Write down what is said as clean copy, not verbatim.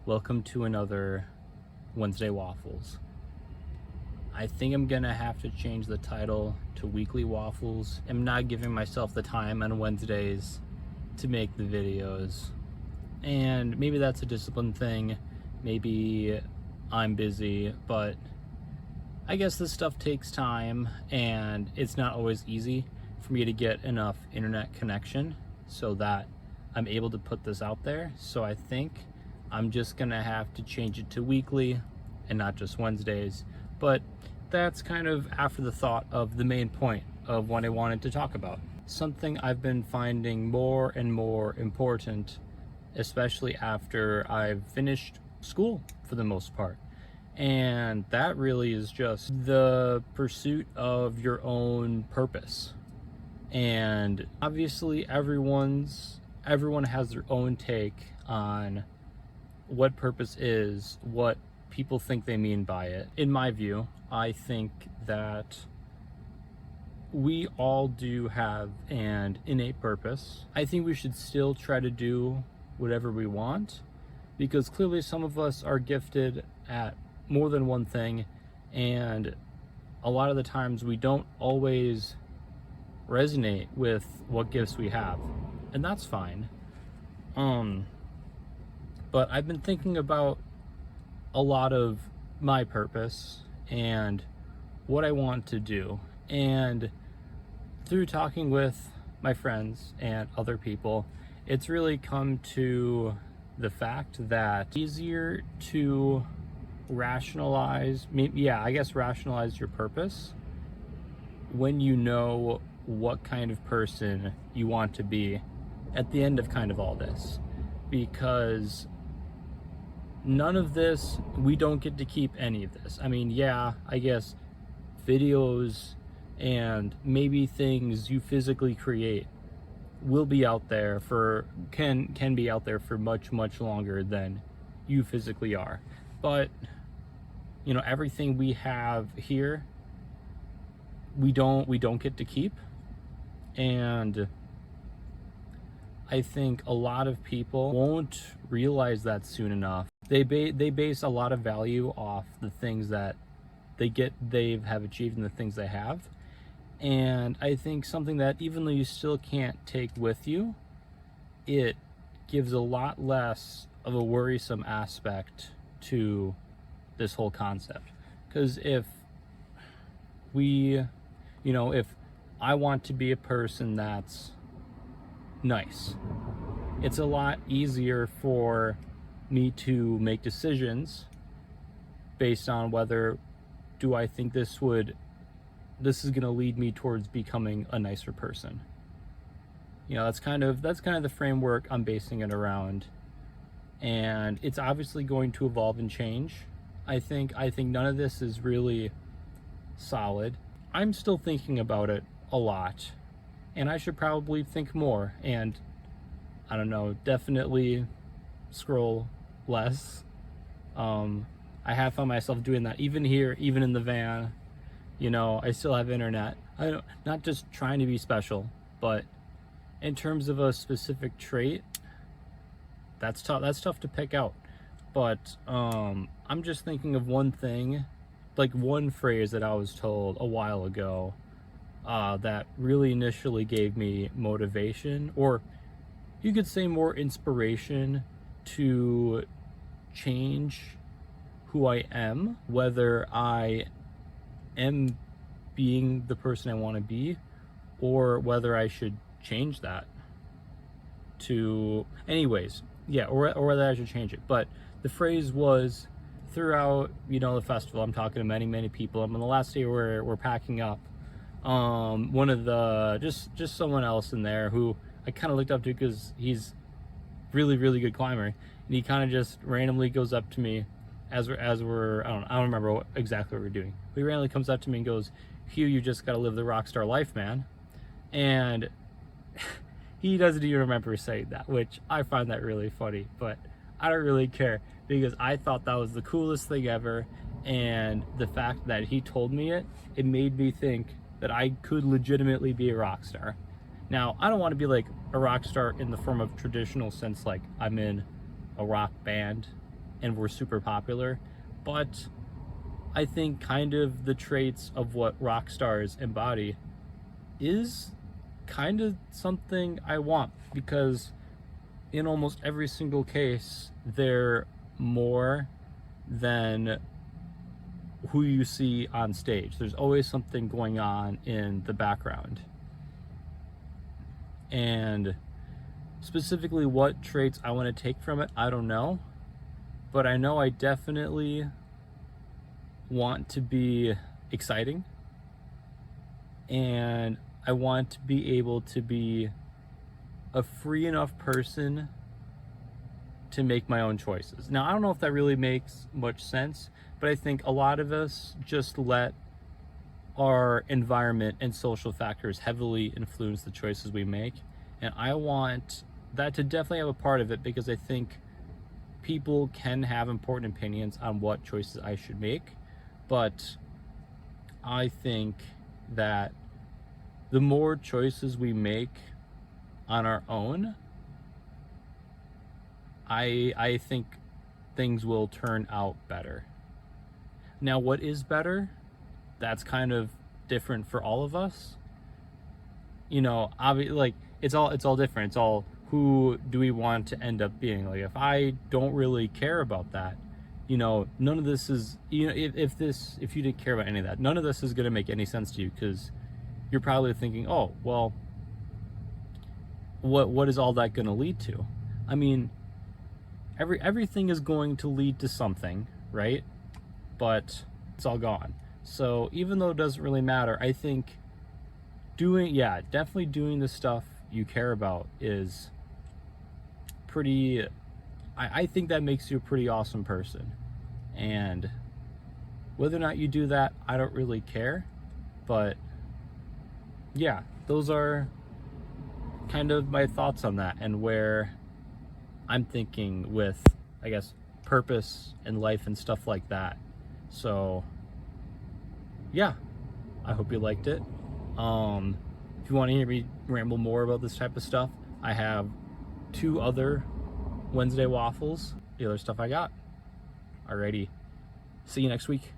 Welcome to another Wednesday Waffles. I think I'm gonna have to change the title to Weekly Waffles. I'm not giving myself the time on Wednesdays to make the videos. And maybe that's a discipline thing. Maybe I'm busy, but I guess this stuff takes time and it's not always easy for me to get enough internet connection so that I'm able to put this out there. So I think I'm just gonna have to change it to weekly and not just Wednesdays. But that's kind of after the thought of the main point of what I wanted to talk about. Something I've been finding more and more important, especially after I've finished school for the most part. And that really is just the pursuit of your own purpose. And obviously everyone has their own take on what purpose is, what people think they mean by it. In my view, I think that we all do have an innate purpose. I think we should still try to do whatever we want, because clearly some of us are gifted at more than one thing, and a lot of the times we don't always resonate with what gifts we have, and that's fine. But I've been thinking about a lot of my purpose and what I want to do. And through talking with my friends and other people, it's really come to the fact that it's easier to rationalize your purpose when you know what kind of person you want to be at the end of kind of all this. Because none of this, we don't get to keep any of this. I mean, yeah, I guess videos and maybe things you physically create will be out there for, can be out there for much longer than you physically are. But, you know, everything we have here, we don't get to keep. And I think a lot of people won't realize that soon enough. They base a lot of value off the things that they have achieved and the things they have. And I think something that even though you still can't take with you, it gives a lot less of a worrisome aspect to this whole concept. Because if I want to be a person that's nice, it's a lot easier for me to make decisions based on whether do I think this is going to lead me towards becoming a nicer person. You know, that's kind of the framework I'm basing it around. And it's obviously going to evolve and change. I think none of this is really solid. I'm still thinking about it a lot, and I should probably think more, and I don't know, definitely scroll less. I have found myself doing that even here, even in the van. You know, I still have internet. Not just trying to be special, but in terms of a specific trait, that's tough to pick out. But I'm just thinking of one thing, like one phrase that I was told a while ago that really initially gave me motivation, or you could say more inspiration to change who I am, whether I am being the person I want to be, or whether I should change that to, anyways, yeah, or whether I should change it. But the phrase was, throughout, the festival, I'm talking to many people. I'm on the last day we're packing up. One of the, just someone else in there who I kind of looked up to because he's really good climber, and he kind of just randomly goes up to me as we're I don't remember exactly what we're doing. But he randomly comes up to me and goes, "Hugh, you just got to live the rock star life, man." And he doesn't even remember saying that, which I find that really funny, but I don't really care, because I thought that was the coolest thing ever. And the fact that he told me it made me think that I could legitimately be a rock star. Now, I don't want to be like a rock star in the form of traditional sense, like I'm in a rock band and were super popular, but I think kind of the traits of what rock stars embody is kind of something I want, because in almost every single case, they're more than who you see on stage. There's always something going on in the background. And specifically what traits I want to take from it, I don't know. But I know I definitely want to be exciting. And I want to be able to be a free enough person to make my own choices. Now, I don't know if that really makes much sense, but I think a lot of us just let our environment and social factors heavily influence the choices we make. And I want that to definitely have a part of it, because I think people can have important opinions on what choices I should make. But I think that the more choices we make on our own, I think things will turn out better. Now, what is better? That's kind of different for all of us. You know, obviously, like it's all different. It's all, who do we want to end up being? Like, if I don't really care about that, you know, none of this is, you know, if you didn't care about any of that, none of this is going to make any sense to you, because you're probably thinking, oh, well, what is all that going to lead to? I mean, everything is going to lead to something, right? But it's all gone. So even though it doesn't really matter, I think definitely doing the stuff you care about is pretty, I think that makes you a pretty awesome person. And whether or not you do that, I don't really care. But yeah, those are kind of my thoughts on that, and where I'm thinking with, I guess, purpose in life and stuff like that. So yeah, I hope you liked it. If you want to hear me ramble more about this type of stuff, I have 2 other Wednesday waffles, the other stuff I got. Alrighty, see you next week.